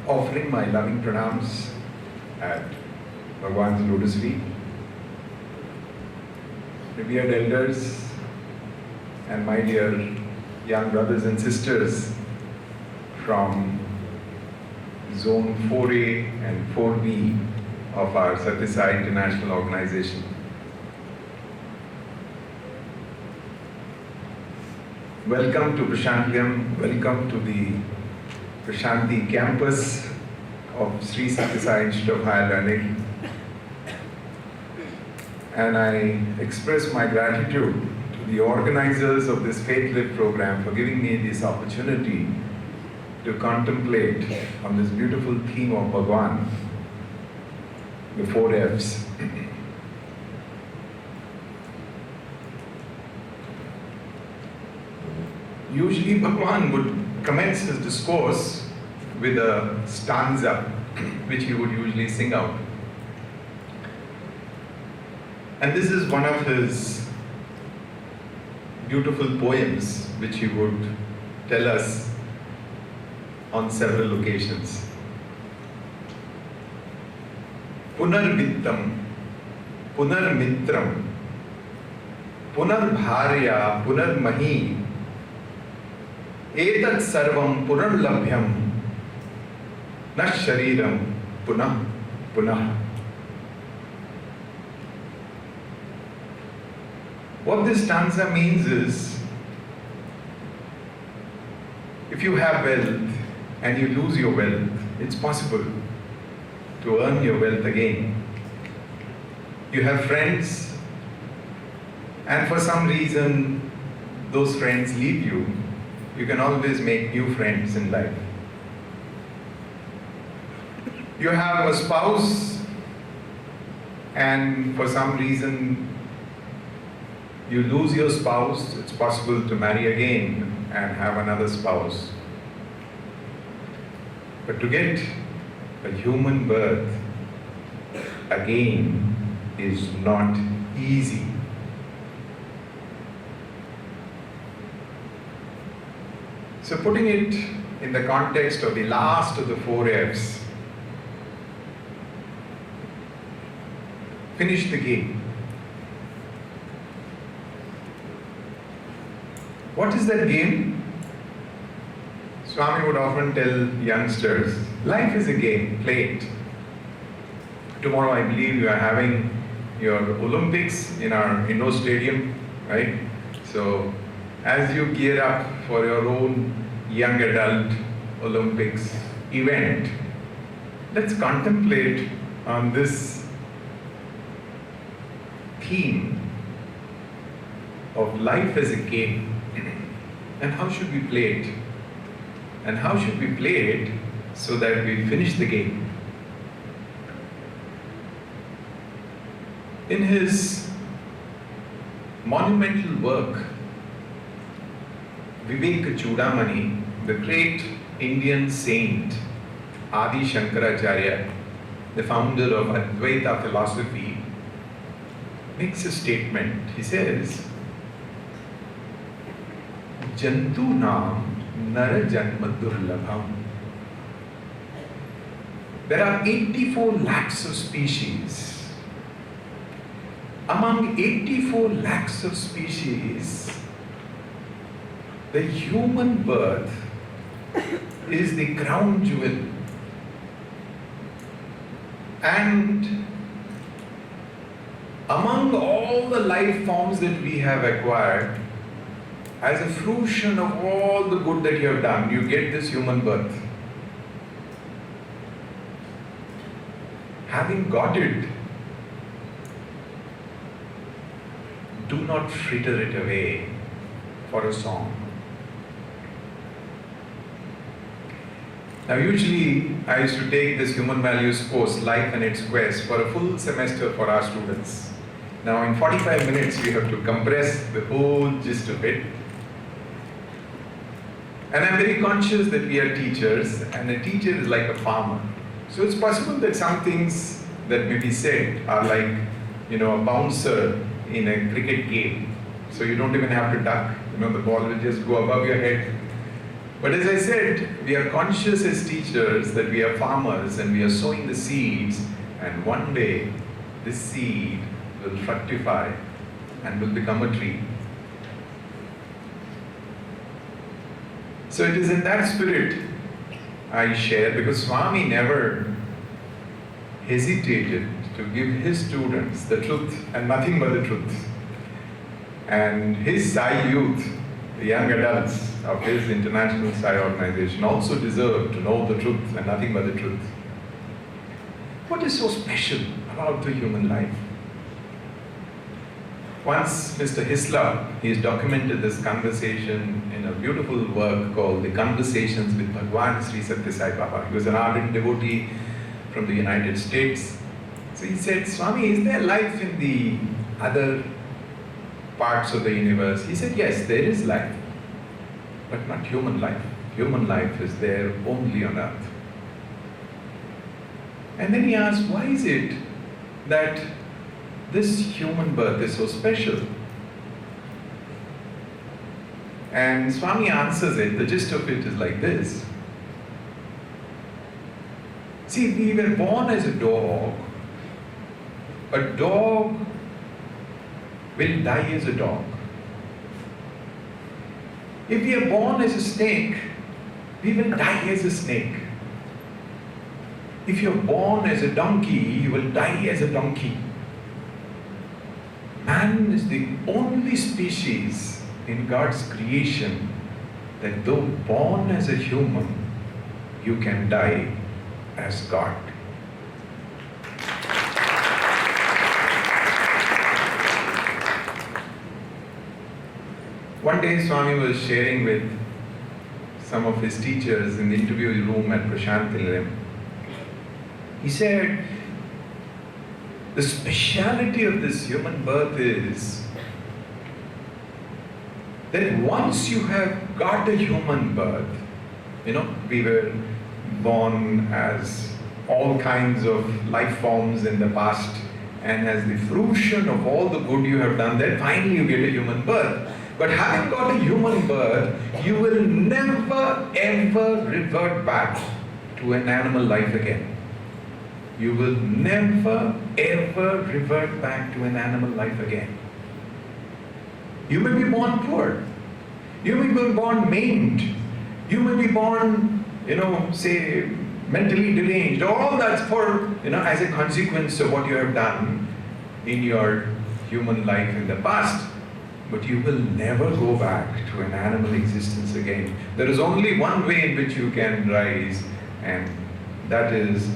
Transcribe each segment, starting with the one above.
offering my loving pranams at Bhagwan's lotus feet. Revered elders and my dear young brothers and sisters from Zone 4A and 4B of our SSIO International Organization. Welcome to Prashantiam, welcome to the Prashanti campus of Sri SSIO Institute of Higher Learning. And I express my gratitude to the organizers of this FaithLift program for giving me this opportunity to contemplate on this beautiful theme of Bhagwan, the 4 F's. Usually Bhagwan would commence his discourse with a stanza which he would usually sing out. And this is one of his beautiful poems which he would tell us on several occasions. Punarvittam, Punarmitram, Punarbharya, Punarmahi, Etat Sarvam Punarlabhyam, Nashariram, Punah, Punah. What this stanza means is, if you have wealth and you lose your wealth, it's possible to earn your wealth again. You have friends, and for some reason those friends leave you. You can always make new friends in life. You have a spouse, and for some reason you lose your spouse, it's possible to marry again and have another spouse. But to get a human birth again is not easy. So putting it in the context of the last of the 4 F's, finish the game. What is that game? Swami would often tell youngsters, life is a game, play it. Tomorrow I believe you are having your Olympics in our indoor stadium, right? So as you gear up for your own young adult Olympics event, let's contemplate on this theme of life as a game. And how should we play it? And how should we play it so that we finish the game? In his monumental work, Vivek Chudamani, the great Indian saint, Adi Shankaracharya, the founder of Advaita philosophy, makes a statement. He says, Jantūnām nara janma durlabham. There are 84 lakhs of species. Among 84 lakhs of species, the human birth is the crown jewel. And among all the life forms that we have acquired, as a fruition of all the good that you have done, you get this human birth. Having got it, do not fritter it away for a song. Now usually I used to take this human values course, Life and its Quest, for a full semester for our students. Now in 45 minutes we have to compress the whole gist of it. And I'm very conscious that we are teachers, and a teacher is like a farmer. So it's possible that some things that may be said are like, a bouncer in a cricket game. So you don't even have to duck. The ball will just go above your head. But as I said, we are conscious as teachers that we are farmers and we are sowing the seeds, and one day this seed will fructify and will become a tree. So it is in that spirit I share, because Swami never hesitated to give his students the truth and nothing but the truth. And his Sai youth, the young adults of his international Sai organization, also deserve to know the truth and nothing but the truth. What is so special about the human life? Once Mr. Hislop, he has documented this conversation in a beautiful work called The Conversations with Bhagwan Sri Sathya Sai Baba. He was an ardent devotee from the United States. So he said, Swami, is there life in the other parts of the universe? He said, yes, there is life, but not human life. Human life is there only on earth. And then he asked, why is it that this human birth is so special? And Swami answers it. The gist of it is like this. See, we were born as a dog. A dog will die as a dog. If we are born as a snake, we will die as a snake. If you are born as a donkey, you will die as a donkey. Man is the only species in God's creation that though born as a human, you can die as God. One day Swami was sharing with some of his teachers in the interview room at Prashant Nilayam. He said, the speciality of this human birth is that once you have got a human birth, we were born as all kinds of life forms in the past, and as the fruition of all the good you have done, then finally you get a human birth. But having got a human birth, you will never ever revert back to an animal life again. You will never ever revert back to an animal life again. You may be born poor. You may be born maimed. You may be born, say, mentally deranged. All that's for, as a consequence of what you have done in your human life in the past. But you will never go back to an animal existence again. There is only one way in which you can rise, and that is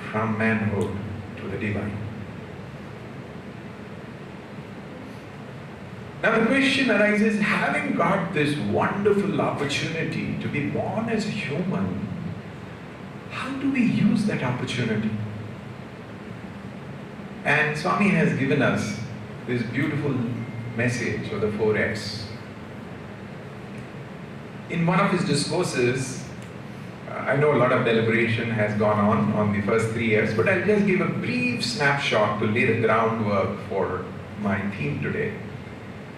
from manhood to the divine. Now the question arises, having got this wonderful opportunity to be born as a human, how do we use that opportunity? And Swami has given us this beautiful message of the 4Fs. In one of his discourses, I know a lot of deliberation has gone on the first 3 Fs, but I'll just give a brief snapshot to lay the groundwork for my theme today.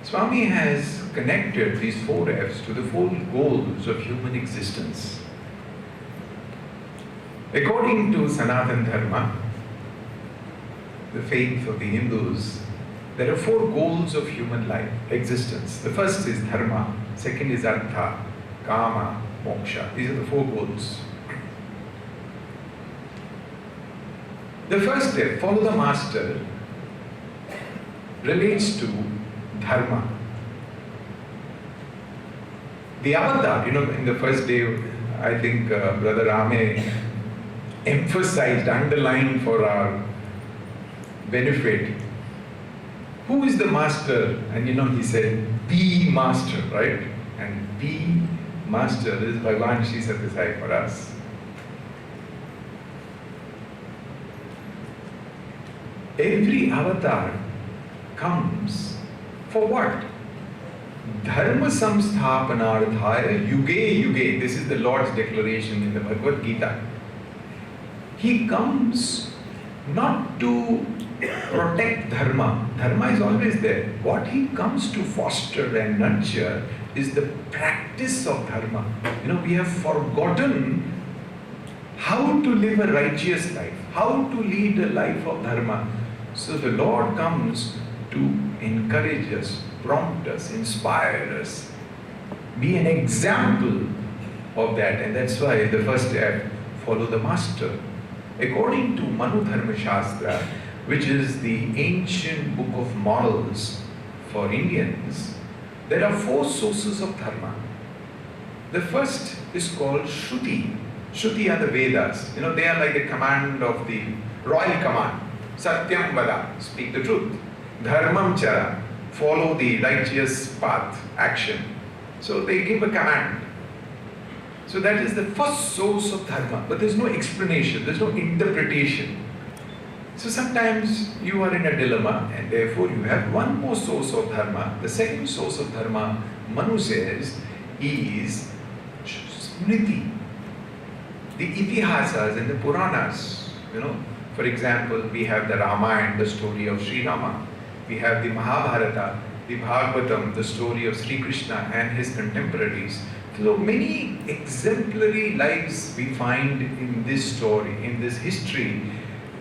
Swami has connected these 4Fs to the 4 goals of human existence. According to Sanatana Dharma, the faith of the Hindus, there are 4 goals of human life, existence. The first is dharma, second is artha, kama, moksha. These are the 4 goals. The first step, follow the master, relates to dharma. The avatar, in the first day, I think Brother Rame emphasized, underlined for our benefit, who is the master? And he said, be master, right? And be master is Bhagwan Sri Sathya Sai for us. Every avatar comes for what? Dharma samsthapanarthaya yuge yuge. This is the Lord's declaration in the Bhagavad Gita. He comes not to protect dharma. Dharma is always there. What he comes to foster and nurture is the practice of dharma. We have forgotten how to live a righteous life, how to lead a life of dharma. So the Lord comes to encourage us, prompt us, inspire us, be an example of that. And that's why the first step, follow the master. According to Manu Dharma Shastra, which is the ancient book of morals for Indians, there are 4 sources of dharma. The first is called Shruti. Shruti are the Vedas. They are like the command of the royal command. Satyam Vada, speak the truth. Dharmam Chara, follow the righteous path, action. So they give a command. So that is the first source of dharma. But there's no explanation, there's no interpretation. So sometimes you are in a dilemma and therefore you have one more source of dharma. The second source of dharma, Manu says, is Smriti. The Itihasas and the Puranas. For example, we have the Ramayana, the story of Sri Rama. We have the Mahabharata, the Bhagavatam, the story of Sri Krishna and his contemporaries. So many exemplary lives we find in this story, in this history.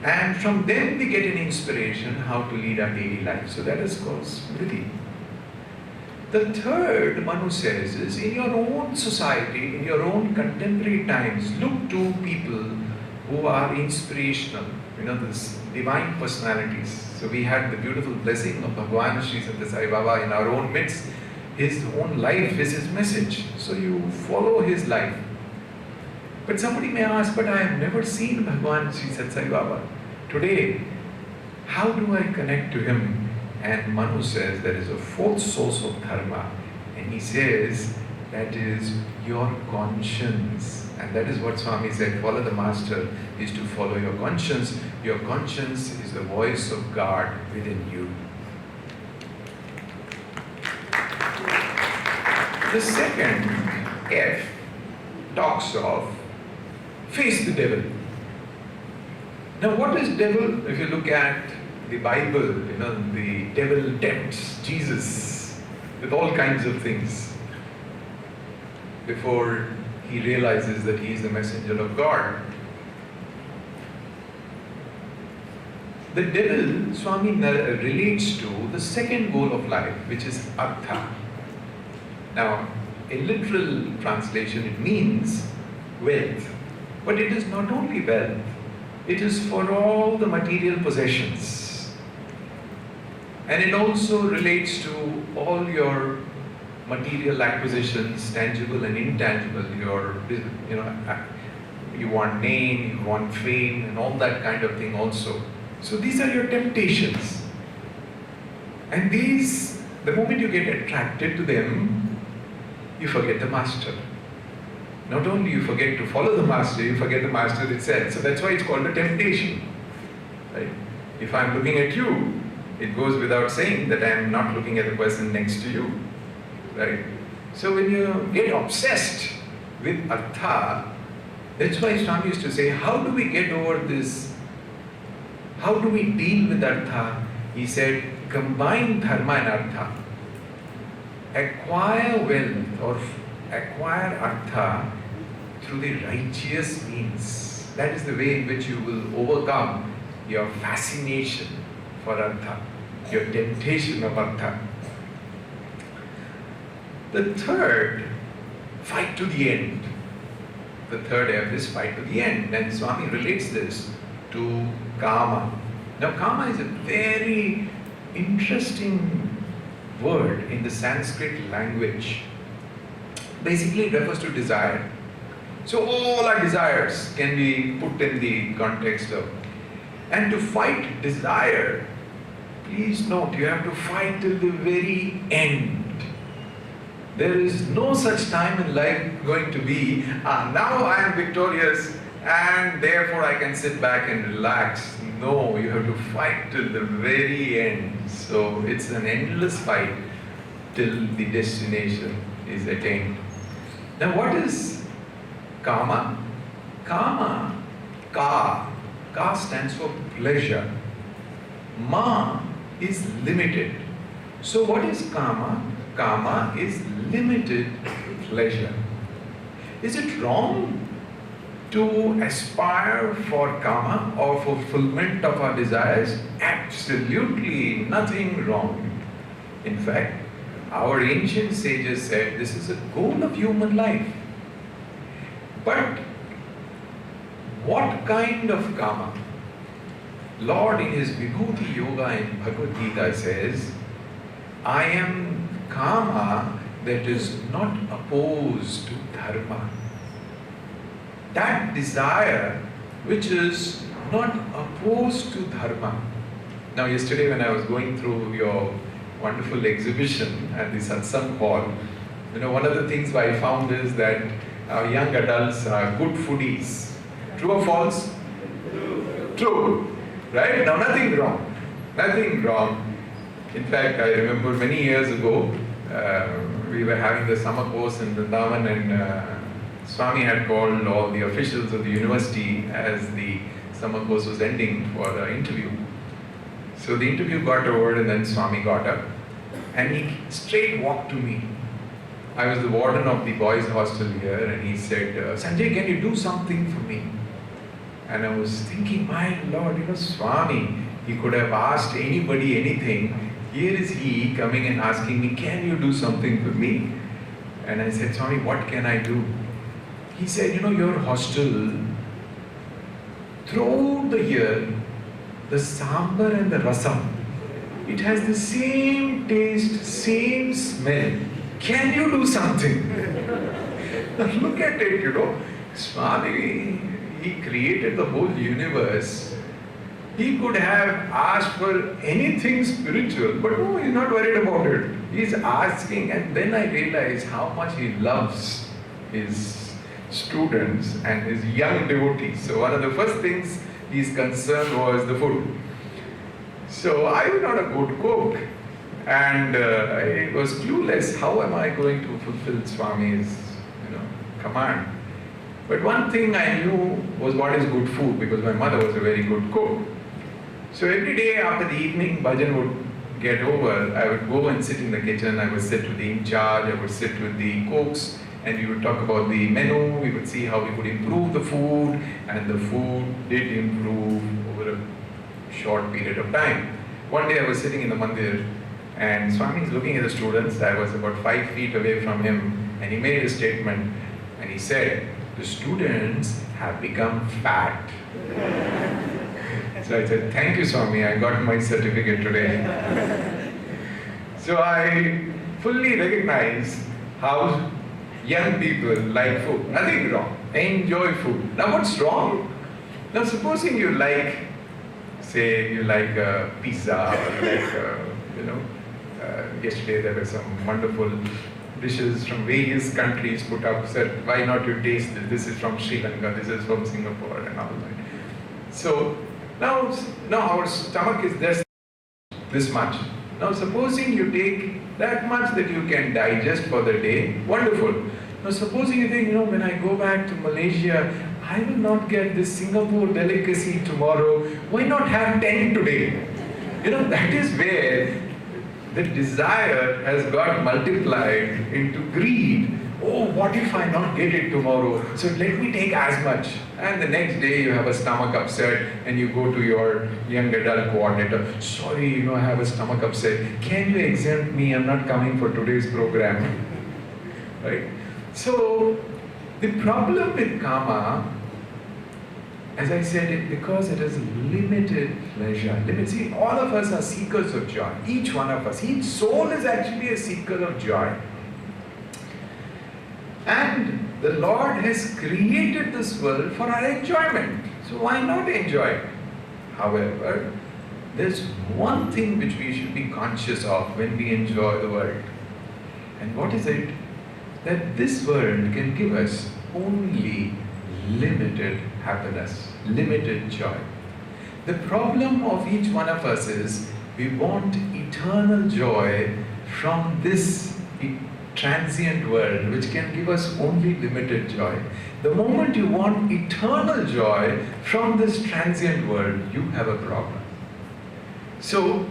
And from them we get an inspiration how to lead our daily life. So that is called Smriti. The third, Manu says, is in your own society, in your own contemporary times, look to people who are inspirational, these divine personalities. So we had the beautiful blessing of Bhagwan Sri Sathya Sai Baba in our own midst. His own life is his message. So you follow his life. But somebody may ask, but I have never seen Bhagwan Sri Sathya Sai Baba. Today, how do I connect to him? And Manu says there is a 4th source of dharma. And he says that is your conscience. And that is what Swami said, follow the master is to follow your conscience. Your conscience is the voice of God within you. The second F talks of face the devil. Now what is devil? If you look at the Bible, the devil tempts Jesus with all kinds of things before he realizes that he is the messenger of God. The devil, Swami relates to the second goal of life, which is artha. Now, in literal translation, it means wealth. But it is not only wealth, it is for all the material possessions. And it also relates to all your material acquisitions, tangible and intangible. You want name, you want fame, and all that kind of thing also. So these are your temptations. And these, the moment you get attracted to them, you forget the master. Not only you forget to follow the master, you forget the master itself. So that's why it's called a temptation. Right? If I'm looking at you, it goes without saying that I'm not looking at the person next to you. Right? So when you get obsessed with artha, that's why Swami used to say, how do we get over this? How do we deal with artha? He said, combine dharma and artha. Acquire wealth or acquire artha through the righteous means. That is the way in which you will overcome your fascination for artha, your temptation of artha. The third, fight to the end. The third F is fight to the end. And Swami relates this to kama. Now kama is a very interesting word in the Sanskrit language. Basically it refers to desire. So all our desires can be put in the context of, and to fight desire, please note, you have to fight till the very end. There is no such time in life going to be, now I am victorious and therefore I can sit back and relax. No, you have to fight till the very end. So it's an endless fight till the destination is attained. Now what is kama? Kama, ka stands for pleasure. Ma is limited. So what is kama? Kama is limited pleasure. Is it wrong to aspire for Kama or fulfillment of our desires? Absolutely nothing wrong. In fact, our ancient sages said this is a goal of human life. But what kind of Kama? Lord in his Vibhuti Yoga in Bhagavad Gita says, I am Kama that is not opposed to Dharma. That desire which is not opposed to Dharma. Now yesterday when I was going through your wonderful exhibition at the Satsang Hall, one of the things I found is that our young adults are good foodies. True or false? True. Right? Now nothing wrong. Nothing wrong. In fact, I remember many years ago, we were having the summer course in Vrindavan and Swami had called all the officials of the university as the summer course was ending for the interview. So the interview got over and then Swami got up and he straight walked to me. I was the warden of the boys' hostel here and he said, Sanjay, can you do something for me? And I was thinking, my Lord, Swami, he could have asked anybody anything. Here is he coming and asking me, can you do something for me? And I said, Swami, what can I do? He said, your hostel, throughout the year, the sambar and the rasam, it has the same taste, same smell. Can you do something? Now look at it, Swami, he created the whole universe. He could have asked for anything spiritual, but no, he's not worried about it. He's asking, and then I realized how much he loves his students and his young devotees. So one of the first things he's concerned was the food. So I was not a good cook and I was clueless. How am I going to fulfill Swami's command? But one thing I knew was what is good food because my mother was a very good cook. So every day after the evening bhajan would get over, I would go and sit in the kitchen, I would sit with the in charge, I would sit with the cooks, and we would talk about the menu, we would see how we could improve the food, and the food did improve over a short period of time. One day I was sitting in the mandir, and Swami is looking at the students. I was about 5 feet away from him, and he made a statement, and he said, the students have become fat. So I said, thank you, Swami, I got my certificate today. So I fully recognize how young people like food. Nothing wrong. Enjoy food. Now what's wrong? Now supposing you like, say you like pizza or yesterday there were some wonderful dishes from various countries put up, said why not you taste this? This is from Sri Lanka, this is from Singapore and all that. So now our stomach is just this much. Now supposing you take that much that you can digest for the day, wonderful. Now supposing you think, when I go back to Malaysia, I will not get this Singapore delicacy tomorrow. Why not have 10 today? That is where the desire has got multiplied into greed. Oh, what if I not get it tomorrow? So let me take as much. And the next day you have a stomach upset and you go to your young adult coordinator. Sorry, I have a stomach upset. Can you exempt me? I'm not coming for today's program. Right? So the problem with karma, as I said, because it is limited pleasure. See, all of us are seekers of joy. Each one of us. Each soul is actually a seeker of joy. And the Lord has created this world for our enjoyment. So why not enjoy it? However, there's one thing which we should be conscious of when we enjoy the world. And what is it? That this world can give us only limited happiness, limited joy. The problem of each one of us is we want eternal joy from this transient world which can give us only limited joy. The moment you want eternal joy from this transient world, you have a problem. So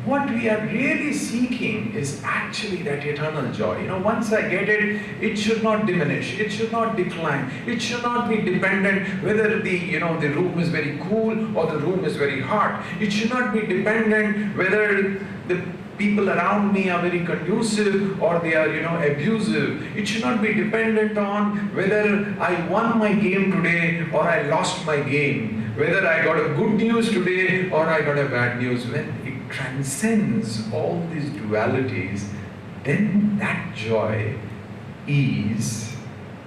what we are really seeking is actually that eternal joy. Once I get it, it should not diminish, it should not decline, it should not be dependent whether the room is very cool or the room is very hot. It should not be dependent whether the people around me are very conducive or they are, abusive. It should not be dependent on whether I won my game today or I lost my game, whether I got a good news today or I got a bad news. When it transcends all these dualities, then that joy is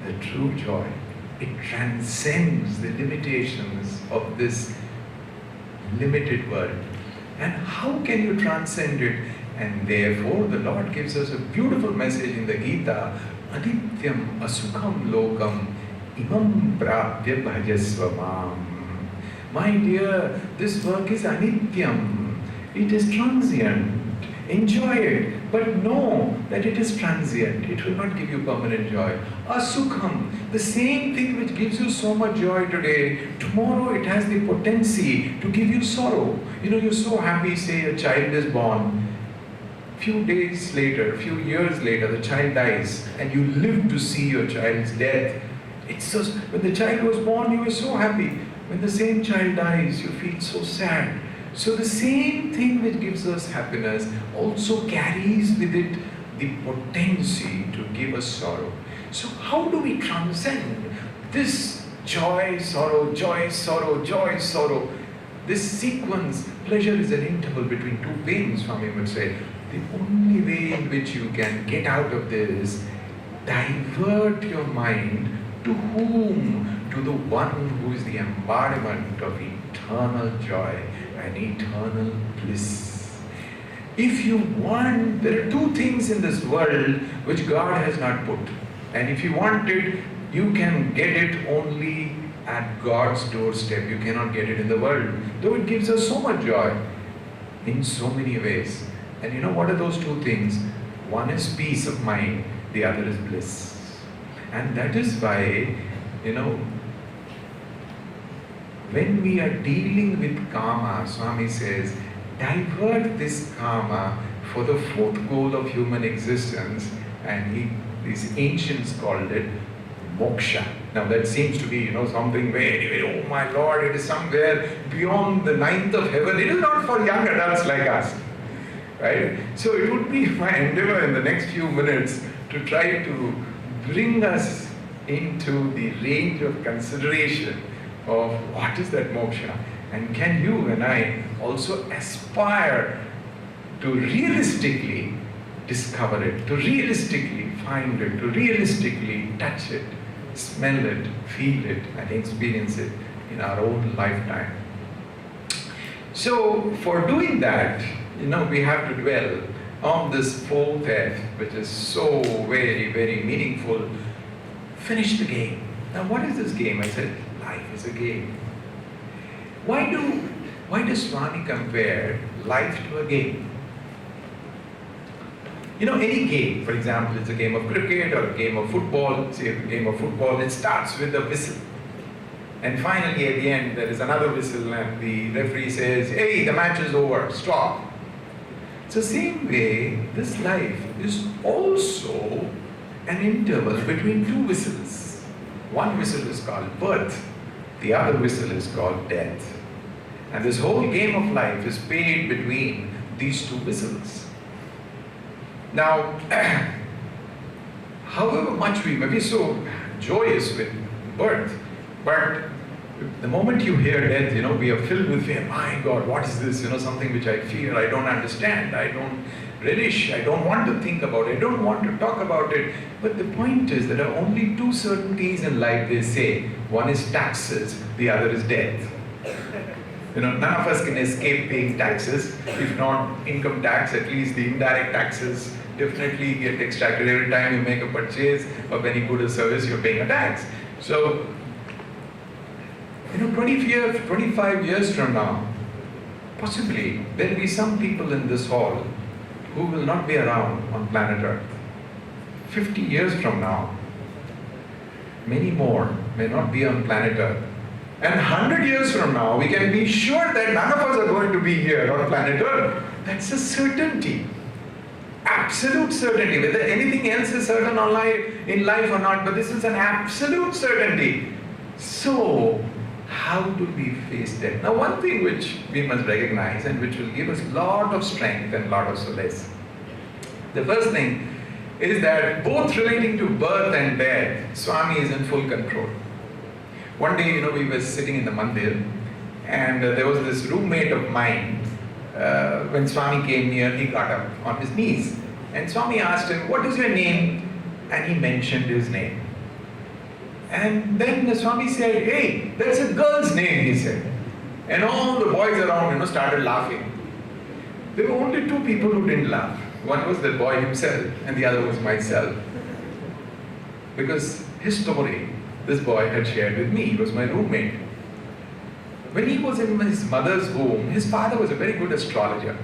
the true joy. It transcends the limitations of this limited world. And how can you transcend it? And therefore the Lord gives us a beautiful message in the Gita, Anityam asukham lokam imam prapya bhajasva mam. My dear, this work is anityam. It is transient. Enjoy it, but know that it is transient. It will not give you permanent joy. Asukham, the same thing which gives you so much joy today, tomorrow it has the potency to give you sorrow. You're so happy, say a child is born. Few days later, few years later, the child dies, and you live to see your child's death. When the child was born, you were so happy. When the same child dies, you feel so sad. So the same thing which gives us happiness also carries with it the potency to give us sorrow. So how do we transcend this joy, sorrow, joy, sorrow, joy, sorrow? This sequence, pleasure is an interval between two pains, Swami would say. The only way in which you can get out of this, divert your mind to whom? To the one who is the embodiment of eternal joy and eternal bliss. If you want, there are two things in this world which God has not put. And if you want it, you can get it only at God's doorstep. You cannot get it in the world. Though it gives us so much joy in so many ways. And what are those two things? One is peace of mind, the other is bliss. And that is why, when we are dealing with karma, Swami says, divert this karma for the fourth goal of human existence, and these ancients called it moksha. Now that seems to be, something very, very, oh my Lord, it is somewhere beyond the ninth of heaven. It is not for young adults like us, right? So it would be my endeavor in the next few minutes to try to bring us into the range of consideration of what is that moksha, and can you and I also aspire to realistically discover it, to realistically find it, to realistically touch it, smell it, feel it, and experience it in our own lifetime. So for doing that, we have to dwell on this fourth F, which is so very, very meaningful. Finish the game. Now what is this game? I said, life is a game. Why does Swami compare life to a game? Any game, for example, it's a game of cricket or a game of football. Say a game of football, it starts with a whistle. And finally at the end there is another whistle and the referee says, hey, the match is over, stop. It's the same way, this life is also an interval between two whistles. One whistle is called birth, the other whistle is called death. And this whole game of life is played between these two whistles. Now, however much we may be so joyous with birth, but the moment you hear death, we are filled with fear. My God, what is this? Something which I fear, I don't understand, I don't relish, I don't want to think about it, I don't want to talk about it. But the point is, there are only two certainties in life, they say. One is taxes, the other is death. None of us can escape paying taxes. If not income tax, at least the indirect taxes definitely get extracted. Every time you make a purchase of any good or service, you're paying a tax. So, 25 years from now, possibly there will be some people in this hall who will not be around on planet Earth. 50 years from now, many more may not be on planet Earth. And 100 years from now, we can be sure that none of us are going to be here on planet Earth. That's a certainty. Absolute certainty. Whether anything else is certain in life or not, but this is an absolute certainty. So, how do we face that? Now, one thing which we must recognize and which will give us a lot of strength and a lot of solace. The first thing is that both relating to birth and death, Swami is in full control. One day, we were sitting in the mandir, and there was this roommate of mine. When Swami came near, he got up on his knees. And Swami asked him, "What is your name?" And he mentioned his name. And then the Swami said, "Hey, that's a girl's name," he said. And all the boys around, started laughing. There were only two people who didn't laugh. One was the boy himself, and the other was myself. Because his story, this boy had shared with me. He was my roommate. When he was in his mother's womb, his father was a very good astrologer.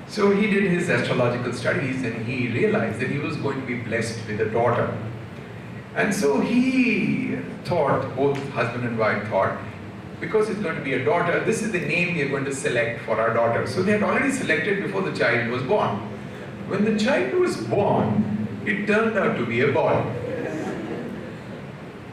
So he did his astrological studies, and he realized that he was going to be blessed with a daughter. And so he thought, both husband and wife thought, because it's going to be a daughter, this is the name we are going to select for our daughter. So they had already selected before the child was born. When the child was born, it turned out to be a boy.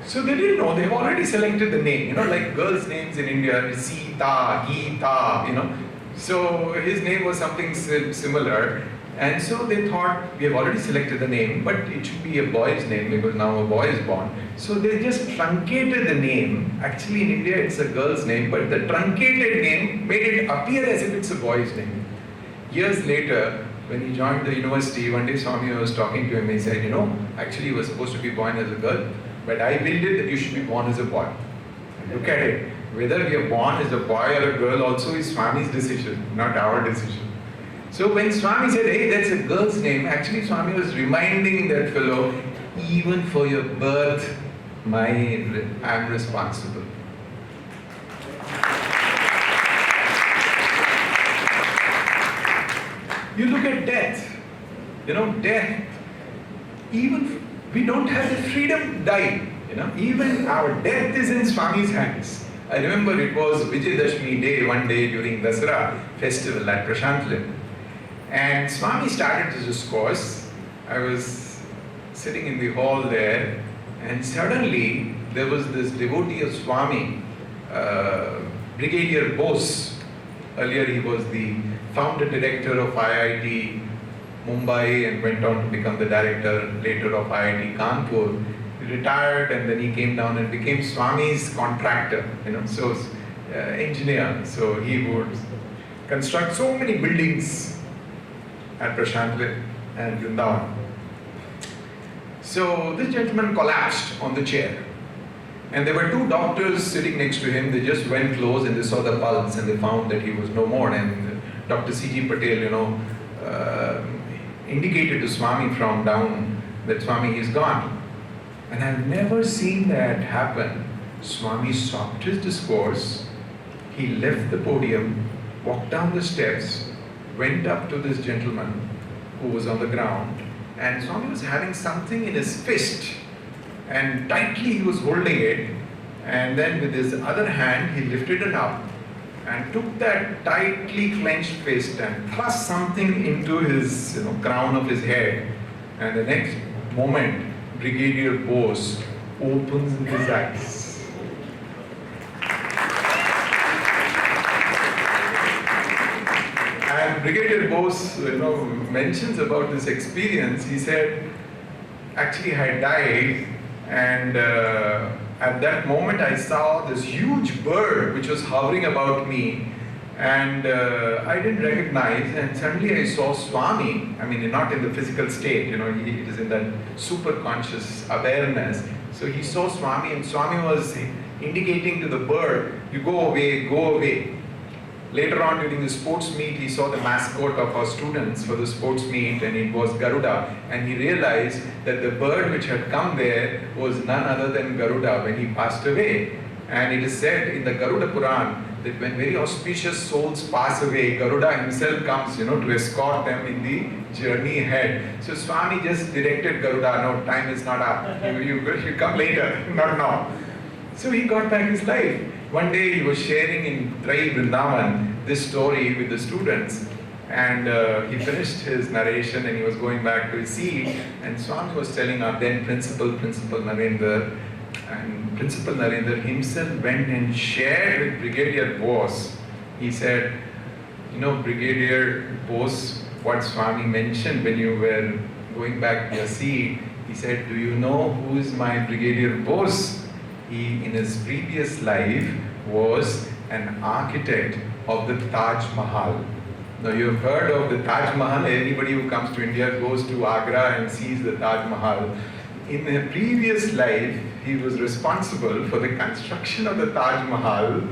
So they didn't know, they've already selected the name, like girls' names in India, Sita, Geeta, So his name was something similar. And so they thought, we have already selected the name, but it should be a boy's name because now a boy is born. So they just truncated the name. Actually in India it's a girl's name, but the truncated name made it appear as if it's a boy's name. Years later, when he joined the university, one day Swami was talking to him, he said, actually you were supposed to be born as a girl, but I willed it that you should be born as a boy. And look at it. Whether we are born as a boy or a girl also is Swami's decision, not our decision. So when Swami said, "Hey, that's a girl's name," actually Swami was reminding that fellow, even for your birth, I'm responsible. You look at death. Death, even we don't have the freedom to die. Even our death is in Swami's hands. I remember it was Vijayadashmi day, one day during Dasara festival at FaithLift. And Swami started his discourse. I was sitting in the hall there, and suddenly there was this devotee of Swami, Brigadier Bose. Earlier he was the founder director of IIT Mumbai and went on to become the director later of IIT Kanpur. He retired and then he came down and became Swami's contractor, engineer. So he would construct so many buildings at Prashantli and Vrindavan. So this gentleman collapsed on the chair. And there were two doctors sitting next to him. They just went close and they saw the pulse and they found that he was no more. And Dr. C.G. Patel, indicated to Swami from down that Swami is gone. And I've never seen that happen. Swami stopped his discourse. He left the podium, walked down the steps, went up to this gentleman who was on the ground, and Swami was having something in his fist, and tightly he was holding it, and then with his other hand he lifted it up and took that tightly clenched fist and thrust something into his crown of his head, and the next moment Brigadier Bose opens his eyes. And Brigadier Bose, mentions about this experience. He said, actually I died, and at that moment I saw this huge bird which was hovering about me, and I didn't recognize, and suddenly I saw Swami. Not in the physical state, it is in that super conscious awareness. So he saw Swami, and Swami was indicating to the bird, "You go away, go away." Later on during the sports meet, he saw the mascot of our students for the sports meet, and it was Garuda. And he realized that the bird which had come there was none other than Garuda when he passed away. And it is said in the Garuda Puran that when very auspicious souls pass away, Garuda himself comes, to escort them in the journey ahead. So Swami just directed Garuda, "No, time is not up. You come later, not now." So he got back his life. One day he was sharing in Trai Vrindavan this story with the students, and he finished his narration and he was going back to his seat, and Swami was telling our then Principal Narendra, and Principal Narendra himself went and shared with Brigadier Bose. He said, Brigadier Bose, what Swami mentioned when you were going back to your seat, he said, do you know who is my Brigadier Bose? He, in his previous life, was an architect of the Taj Mahal. Now, you've heard of the Taj Mahal. Anybody who comes to India goes to Agra and sees the Taj Mahal. In a previous life, he was responsible for the construction of the Taj Mahal.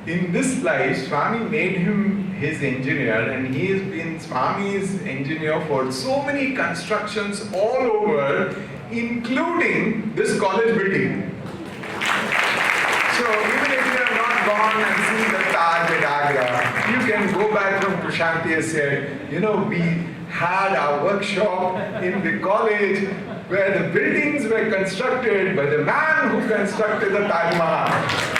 In this life, Swami made him his engineer, and he has been Swami's engineer for so many constructions all over, including this college building. So even if you have not gone and seen the Taj at Agra, you can go back from Prashanti and say, we had our workshop in the college where the buildings were constructed by the man who constructed the Taj Mahal.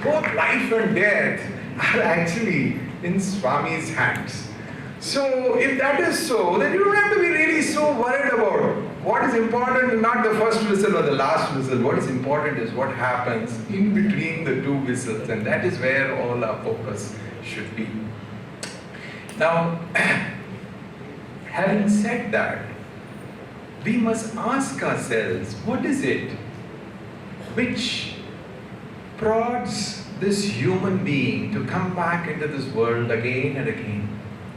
Both life and death are actually in Swami's hands. So if that is so, then you don't have to be really so worried about what is important, not the first whistle or the last whistle. What is important is what happens in between the two whistles, and that is where all our focus should be. Now, having said that, we must ask ourselves, what is it which prods this human being to come back into this world again and again?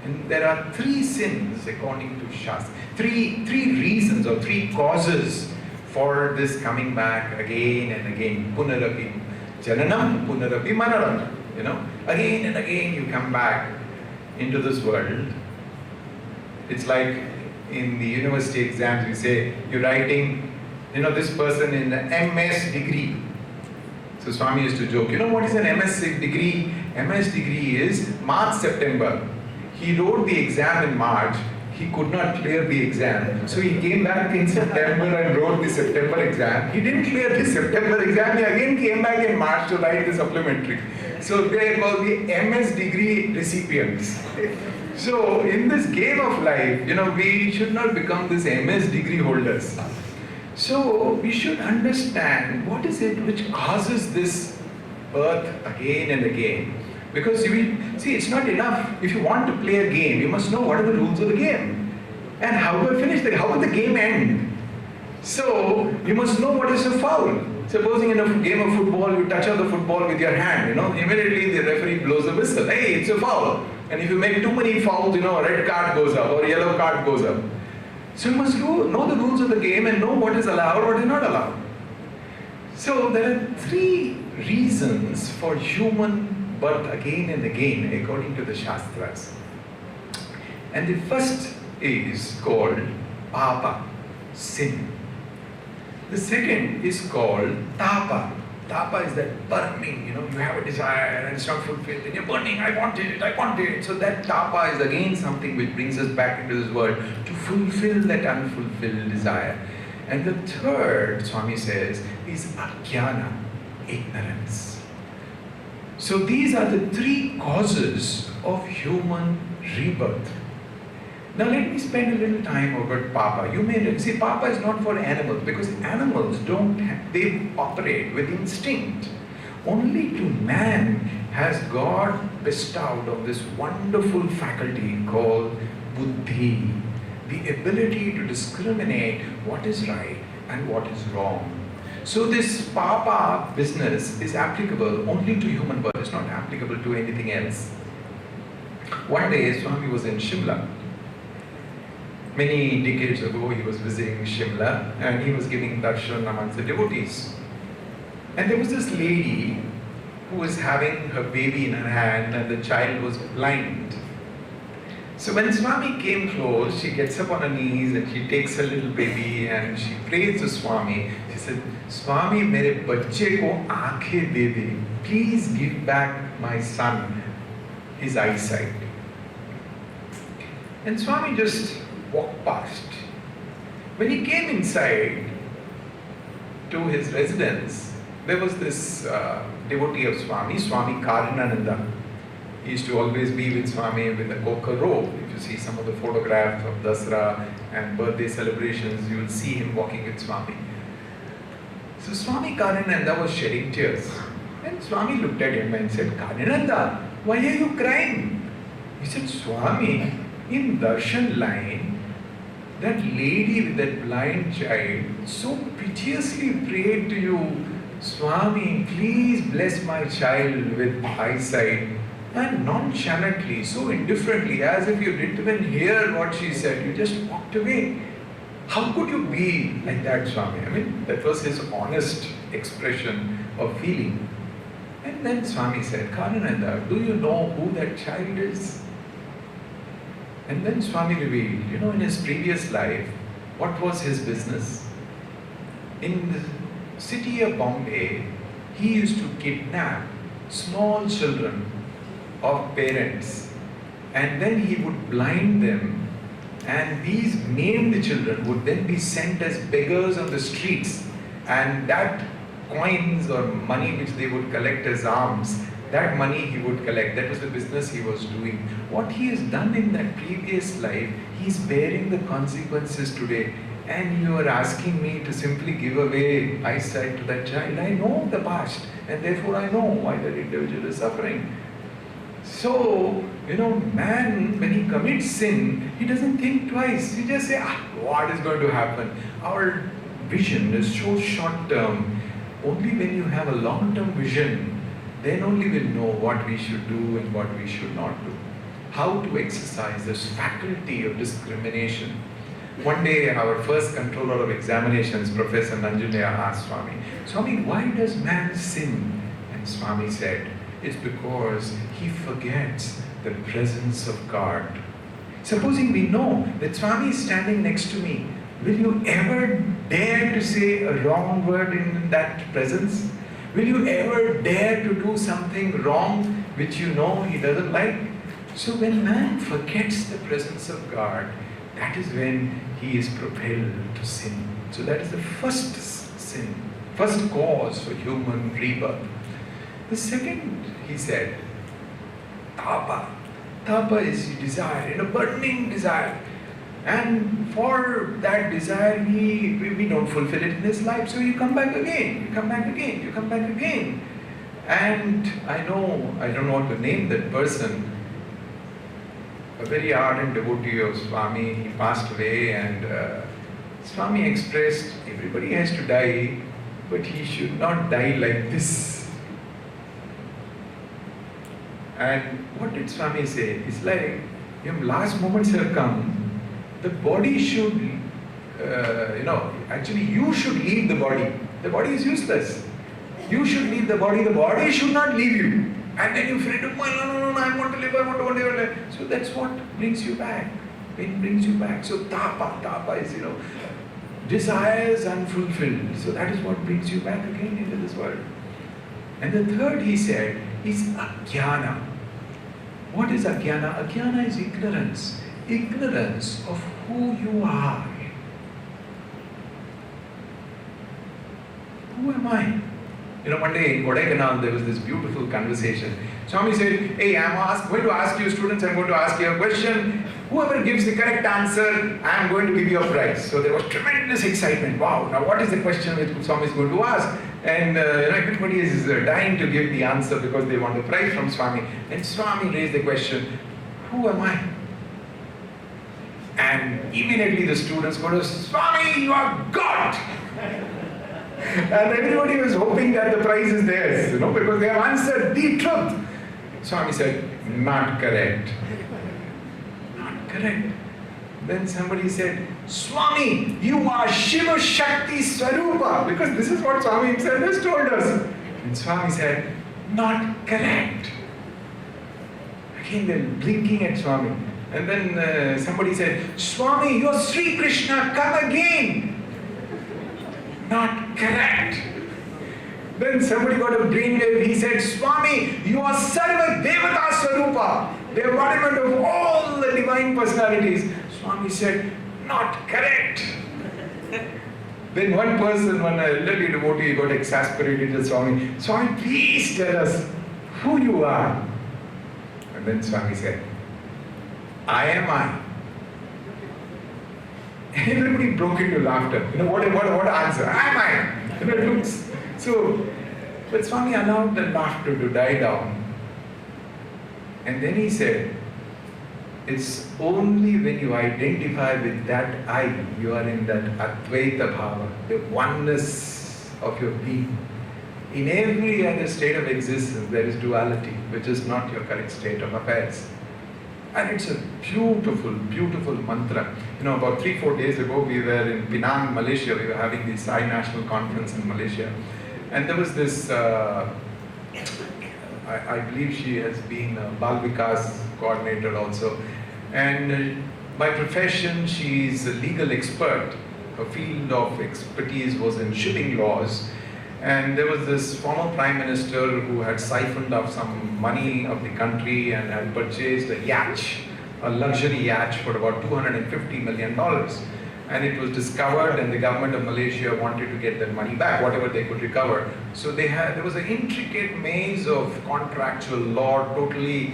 And there are three sins according to Shastra. Three reasons or three causes for this coming back again and again. Punarapi Jananam, Punarapi Manaram. Again and again you come back into this world. It's like in the university exams we say, you're writing, this person in the MS degree. So Swami used to joke, what is an MS degree? MS degree is March-September. He wrote the exam in March. He could not clear the exam. So he came back in September and wrote the September exam. He didn't clear the September exam. He again came back in March to write the supplementary. So they are called the MS degree recipients. So in this game of life, we should not become this MS degree holders. So we should understand what is it which causes this birth again and again. Because it's not enough. If you want to play a game, you must know what are the rules of the game. And how do I finish how will the game end? So you must know what is a foul. Supposing in a game of football, you touch on the football with your hand, immediately the referee blows a whistle. Hey, it's a foul. And if you make too many fouls, a red card goes up or a yellow card goes up. So you must know the rules of the game and know what is allowed, what is not allowed. So there are three reasons for human birth again and again according to the Shastras. And the first is called Papa, sin. The second is called Tapa. Tapa is that burning, you have a desire and it's not fulfilled, and you're burning, I want it. So that Tapa is again something which brings us back into this world to fulfill that unfulfilled desire. And the third, Swami says, is Ajnana, ignorance. So these are the three causes of human rebirth. Now let me spend a little time over Papa. You may see Papa is not for animals, because animals they operate with instinct. Only to man has God bestowed of this wonderful faculty called Buddhi, the ability to discriminate what is right and what is wrong. So this Papa business is applicable only to human birth. It's not applicable to anything else. One day Swami was in Shimla. Many decades ago he was visiting Shimla and he was giving darshan amongst the devotees. And there was this lady who was having her baby in her hand and the child was blind. So when Swami came close, she gets up on her knees and she takes her little baby and she prays to Swami. She said, Swami, mere bacche ko aankhein de de. Please give back my son his eyesight. And Swami just walked past. When he came inside, to his residence, there was this devotee of Swami, Swami Karanananda. He used to always be with Swami with a coca robe. If you see some of the photographs of Dasra and birthday celebrations, you will see him walking with Swami. So Swami Karanananda was shedding tears. And Swami looked at him and said, Karanananda, why are you crying? He said, Swami, in Darshan line, that lady with that blind child so piteously prayed to you, Swami, please bless my child with eyesight. And nonchalantly, so indifferently, as if you didn't even hear what she said, you just walked away. How could you be like that, Swami? I mean, that was his honest expression of feeling. And then Swami said, Karananda, do you know who that child is? And then Swami revealed, in his previous life, what was his business? In the city of Bombay, he used to kidnap small children of parents, and then he would blind them, and these maimed children would then be sent as beggars on the streets, and that coins or money which they would collect as alms, that money he would collect. That was the business he was doing. What he has done in that previous life, he is bearing the consequences today. And you are asking me to simply give away eyesight to that child. I know the past, and therefore I know why that individual is suffering. So, man, when he commits sin, he doesn't think twice. He just says, what is going to happen? Our vision is so short term. Only when you have a long-term vision, then only we'll know what we should do and what we should not do. How to exercise this faculty of discrimination. One day, our first controller of examinations, Professor Nanjunaya, asked Swami, Swami, why does man sin? And Swami said, it's because he forgets the presence of God. Supposing we know that Swami is standing next to me, will you ever dare to say a wrong word in that presence? Will you ever dare to do something wrong which you know he doesn't like? So when man forgets the presence of God, that is when he is propelled to sin. So that is the first sin, first cause for human rebirth. The second, he said, tapa. Tapa is desire, a burning desire. And for that desire, we don't fulfill it in this life. So you come back again, you come back again, you come back again. And I don't know what to name that person, a very ardent devotee of Swami. He passed away, and Swami expressed, everybody has to die, but he should not die like this. And what did Swami say? It's like, last moments have come. The body should, actually you should leave the body. The body is useless. You should leave the body should not leave you. And then you fret, no, I want to live. So that's what brings you back. It brings you back. So tapa is, desires unfulfilled. So that is what brings you back again into this world. And the third, he said, is ajnana. What is ajnana? Ajnana is ignorance. Ignorance of who you are. Who am I? One day in Kodaikanal, there was this beautiful conversation. Swami said, hey, I'm going to ask you students, I'm going to ask you a question. Whoever gives the correct answer, I'm going to give you a prize. So there was tremendous excitement. Wow, now what is the question which Swami is going to ask? And everybody is dying to give the answer because they want a prize from Swami. And Swami raised the question, who am I? And immediately the students go to, Swami, you are God! And everybody was hoping that the prize is theirs, because they have answered the truth. Swami said, not correct. Not correct. Then somebody said, Swami, you are Shiva Shakti Swarupa, because this is what Swami himself has told us. And Swami said, not correct. Again, they're blinking at Swami. And then somebody said, Swami, you're Sri Krishna, come again. Not correct. Then somebody got a brainwave. He said, Swami, you are Sarva Devata Swarupa, the embodiment of all the divine personalities. Swami said, not correct. Then one person, one elderly devotee got exasperated to Swami. Swami, please tell us who you are. And then Swami said, I am I. Everybody broke into laughter. What answer? I am I. It looks so. But Swami allowed the laughter to die down. And then he said, it's only when you identify with that I, you are in that Advaita Bhava, the oneness of your being. In every other state of existence, there is duality, which is not your correct state of affairs. And it's a beautiful, beautiful mantra. About 3-4 days ago, we were in Penang, Malaysia. We were having the SSIO National Conference in Malaysia. And there was this, I believe she has been a Bal Vikas coordinator also. And by profession, she is a legal expert. Her field of expertise was in shipping laws. And there was this former prime minister who had siphoned off some money of the country and had purchased a yacht, a luxury yacht for about $250 million. And it was discovered, and the government of Malaysia wanted to get that money back, whatever they could recover. So there was an intricate maze of contractual law, totally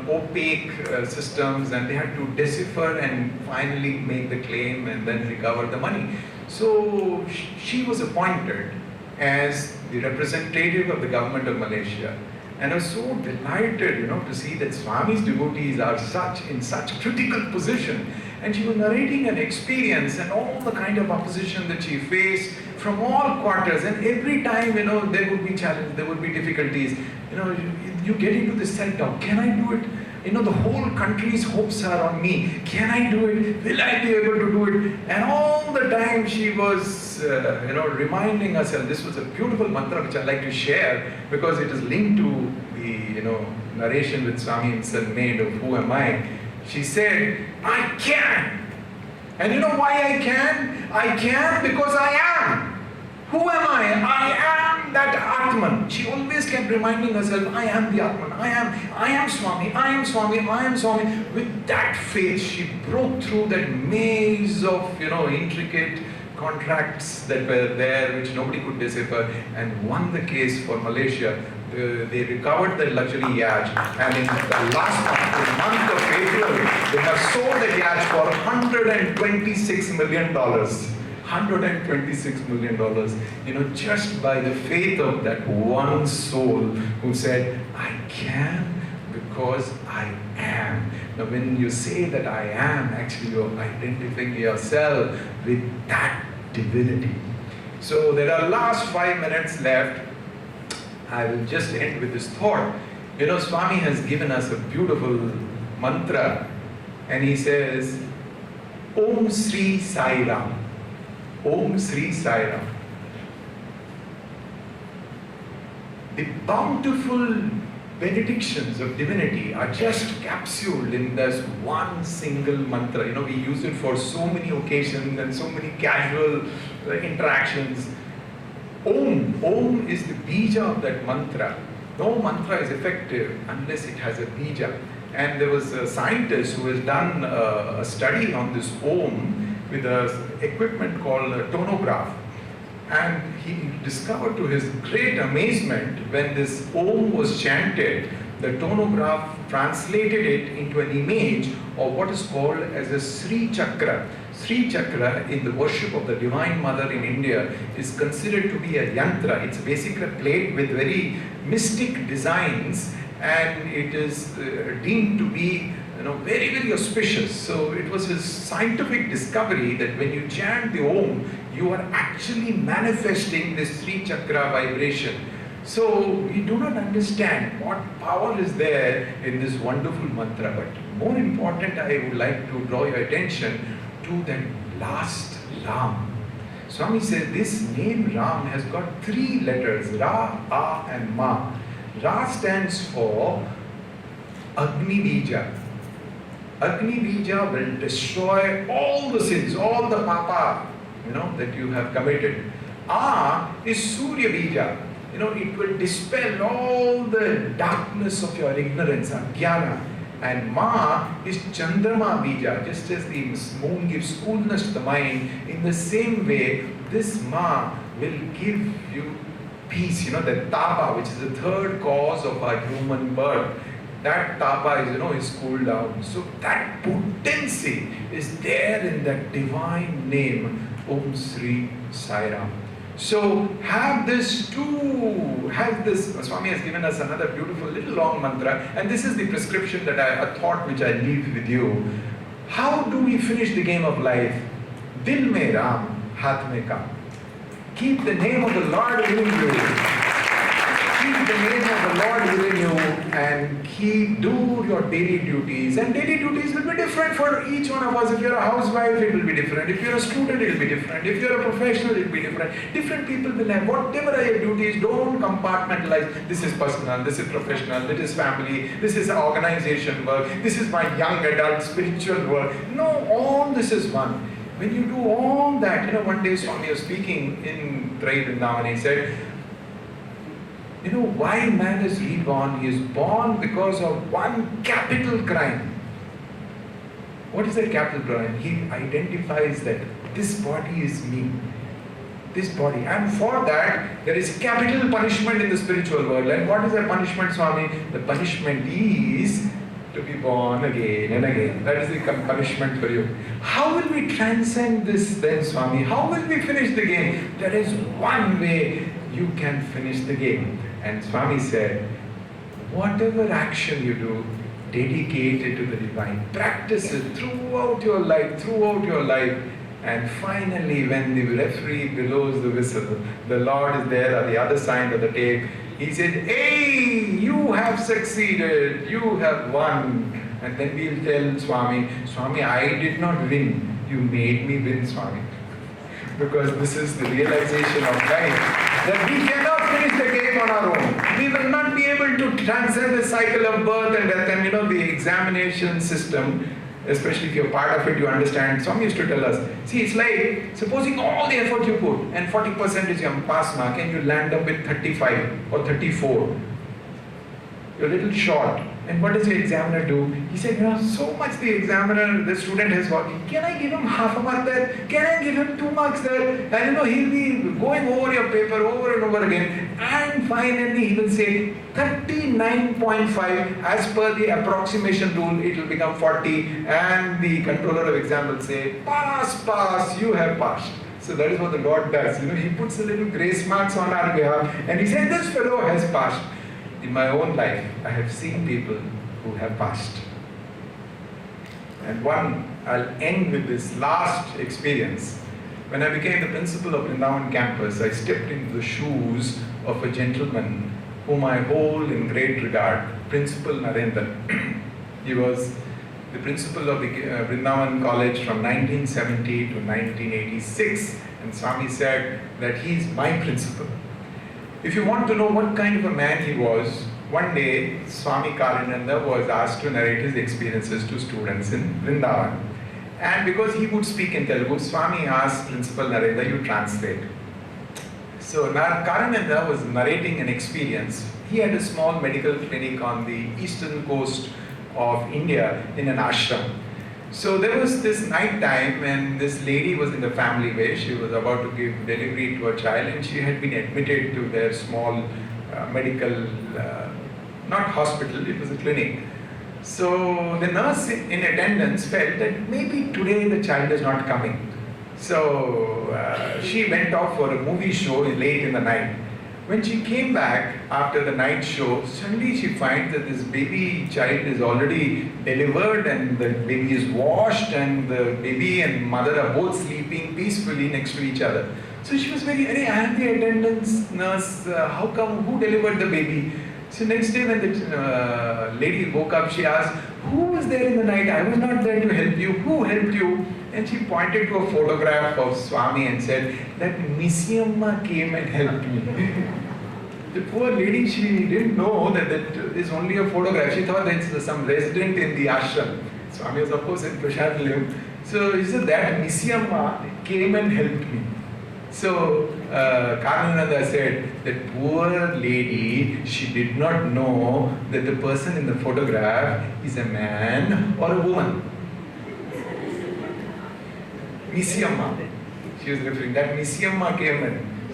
opaque systems, and they had to decipher and finally make the claim and then recover the money. So she was appointed as the representative of the government of Malaysia. And I was so delighted, to see that Swami's devotees are in such critical position. And she was narrating an experience and all the kind of opposition that she faced from all quarters. And every time, there would be challenges, there would be difficulties. You get into this self-doubt. Can I do it? The whole country's hopes are on me. Can I do it? Will I be able to do it? And all the time she was, reminding herself. This was a beautiful mantra which I like to share because it is linked to the, narration which Swami himself made of who am I. She said, I can. And you know why I can? I can because I am. Who am I? I am that Atman. She always kept reminding herself, I am the Atman. I am Swami. I am Swami. I am Swami. With that faith, she broke through that maze of, intricate contracts that were there, which nobody could decipher, and won the case for Malaysia. They recovered the luxury yacht, and in the last month, in the month of April, they have sold the yacht for $126 million. $126 million, just by the faith of that one soul who said, I can because I am. Now when you say that I am, actually you're identifying yourself with that divinity. So there are last 5 minutes left. I will just end with this thought. Swami has given us a beautiful mantra, and he says, Om Sri Sai Ram. Om Sri Sai Ram. The bountiful benedictions of divinity are just capsuled in this one single mantra. We use it for so many occasions and so many casual interactions. Om is the bija of that mantra. No mantra is effective unless it has a bija. And there was a scientist who has done a study on this Om with an equipment called a tonograph. And he discovered to his great amazement, when this Om was chanted, the tonograph translated it into an image of what is called as a Sri Chakra. Sri Chakra, in the worship of the Divine Mother in India, is considered to be a yantra. It's basically a plate with very mystic designs, and it is deemed to be very, very auspicious. So it was his scientific discovery that when you chant the Om, you are actually manifesting this Sri Chakra vibration. So we do not understand what power is there in this wonderful mantra. But more important, I would like to draw your attention to that last Ram. Swami says this name Ram has got 3 letters, Ra, A and Ma. Ra stands for Agni Bija. Agni Bija will destroy all the sins, all the papa, that you have committed. A is Surya Bija. It will dispel all the darkness of your ignorance, Ajnana. And Ma is Chandrama Bija. Just as the moon gives coolness to the mind, in the same way, this ma will give you peace. The tapa, which is the third cause of our human birth, that tapa is cooled down. So that potency is there in that divine name, Om Sri Sai Ram. So have this too, Swami has given us another beautiful little long mantra, and this is the prescription a thought which I leave with you. How do we finish the game of life? Dil mein Ram, haath mein kam. Keep the name of the Lord within you. Keep the name of the Lord within you and do your daily duties. And daily duties will be different for each one of us. If you're a housewife, it will be different. If you're a student, it will be different. If you're a professional, it will be different. Different people will have whatever are your duties. Don't compartmentalize. This is personal, this is professional, this is family, this is organization work, this is my young adult spiritual work. No, all this is one. When you do all that, one day Swami was speaking in Trai Vrindavan, he said, why man is reborn? He is born because of one capital crime. What is that capital crime? He identifies that this body is me. This body. And for that, there is capital punishment in the spiritual world. And what is the punishment, Swami? The punishment is to be born again and again. That is the punishment for you. How will we transcend this then, Swami? How will we finish the game? There is one way you can finish the game. And Swami said, whatever action you do, dedicate it to the divine. Practice it throughout your life. And finally, when the referee blows the whistle, the Lord is there at the other side of the tape. He said, hey, you have succeeded, you have won. And then we'll tell Swami, I did not win, you made me win, Swami. Because this is the realization of life, that we cannot finish the game on our own. We will not be able to transcend the cycle of birth and death. And the examination system, especially if you're part of it, you understand. Swami used to tell us, see, it's like, supposing all the effort you put and 40% is your pass mark and you land up with 35 or 34. You're a little short. And what does the examiner do? He said, so much the student has got. Can I give him half a mark there? Can I give him 2 marks there? And he'll be going over your paper over and over again. And finally he will say 39.5 as per the approximation rule, it will become 40. And the controller of exam will say, pass, you have passed. So that is what the Lord does. He puts a little grace marks on our behalf. And he said, this fellow has passed. In my own life, I have seen people who have passed. And I'll end with this last experience. When I became the principal of Vrindavan campus, I stepped into the shoes of a gentleman whom I hold in great regard, Principal Narendra. He was the principal of the Vrindavan College from 1970 to 1986. And Swami said that he is my principal. If you want to know what kind of a man he was, one day Swami Karananda was asked to narrate his experiences to students in Vrindavan. And because he would speak in Telugu, Swami asked Principal Narendra, you translate. So Karananda was narrating an experience. He had a small medical clinic on the eastern coast of India in an ashram. So there was this night time when this lady was in the family way. She was about to give delivery to a child and she had been admitted to their small medical, not hospital, it was a clinic. So the nurse in attendance felt that maybe today the child is not coming. So she went off for a movie show late in the night. When she came back after the night show, suddenly she finds that this baby child is already delivered and the baby is washed and the baby and mother are both sleeping peacefully next to each other. So she was very, I am the attendance nurse, how come, who delivered the baby? So next day when the lady woke up, she asked, who was there in the night? I was not there to help you. Who helped you? And she pointed to a photograph of Swami and said, that Missiyamma came and helped me. The poor lady, she didn't know that is only a photograph. She thought it's some resident in the ashram. Swami was of course in Prashadaliyam. So he said that Missiyamma came and helped me. So Karananda said that poor lady, she did not know that the person in the photograph is a man or a woman. Missiyamma. She she was referring, that Missiyamma came in.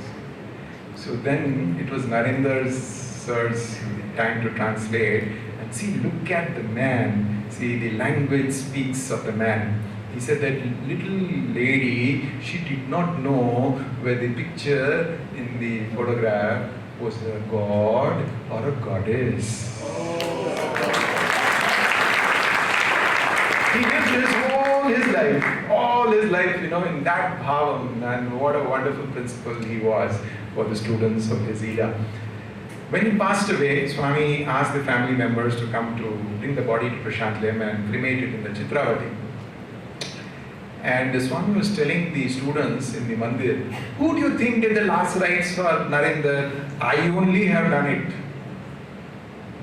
So then it was Narendra sir's time to translate. And see, look at the man. See, the language speaks of the man. He said that little lady, she did not know whether the picture in the photograph was a god or a goddess. He lived all his life, in that bhavam, and what a wonderful principle he was for the students of his era. When he passed away, Swami asked the family members to come to bring the body to Prashantlayam and cremate it in the Chitravati. And the Swami was telling the students in the mandir, who do you think did the last rites for Narendra? I only have done it.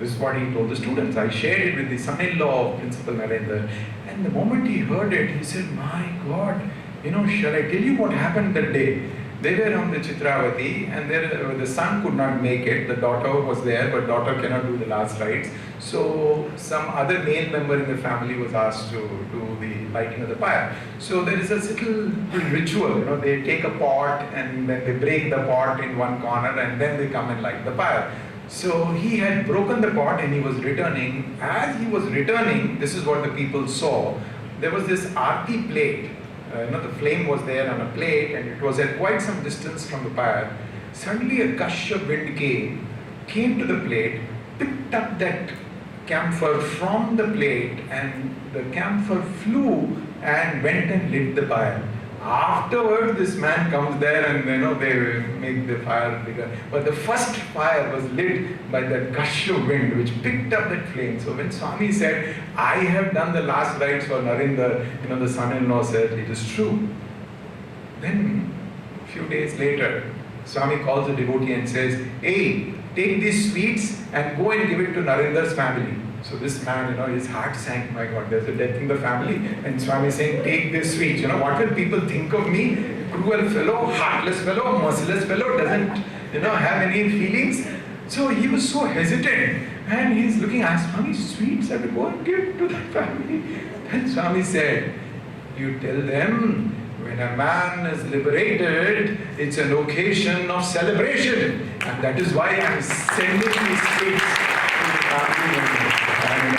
This is what he told the students. I shared it with the son-in-law of Principal Narendra. And the moment he heard it, he said, my God, shall I tell you what happened that day? They were on the Chitravati and the son could not make it. The daughter was there, but daughter cannot do the last rites. So some other male member in the family was asked to do the lighting of the pyre. So there is a little ritual, they take a pot and then they break the pot in one corner and then they come and light the pyre. So he had broken the pot and he was returning. As he was returning, this is what the people saw. There was this aarti plate. The flame was there on a plate and it was at quite some distance from the pyre. Suddenly a gush of wind came to the plate, picked up that camphor from the plate, and the camphor flew and went and lit the pyre. Afterwards, this man comes there and they make the fire bigger. But the first fire was lit by that gush of wind which picked up that flame. So when Swami said, I have done the last rites for Narendra, the son-in-law said, it is true. Then, a few days later, Swami calls a devotee and says, hey, take these sweets and go and give it to Narendra's family. So this man, his heart sank, my God, there's a death in the family. And Swami is saying, take this sweet. What will people think of me? Cruel fellow, heartless fellow, merciless fellow, doesn't, have any feelings. So he was so hesitant. And he's looking at Swami, sweets, I have to go and give to the family. Then Swami said, you tell them, when a man is liberated, it's an occasion of celebration. And that is why I'm sending these sweets to the family members. And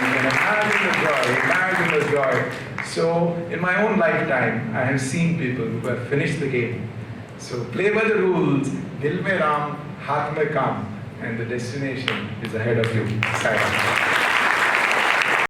imagine the joy. So, in my own lifetime, I have seen people who have finished the game. So, play by the rules, dil mein Ram, haath mein kaam, and the destination is ahead of you. Sai Ram.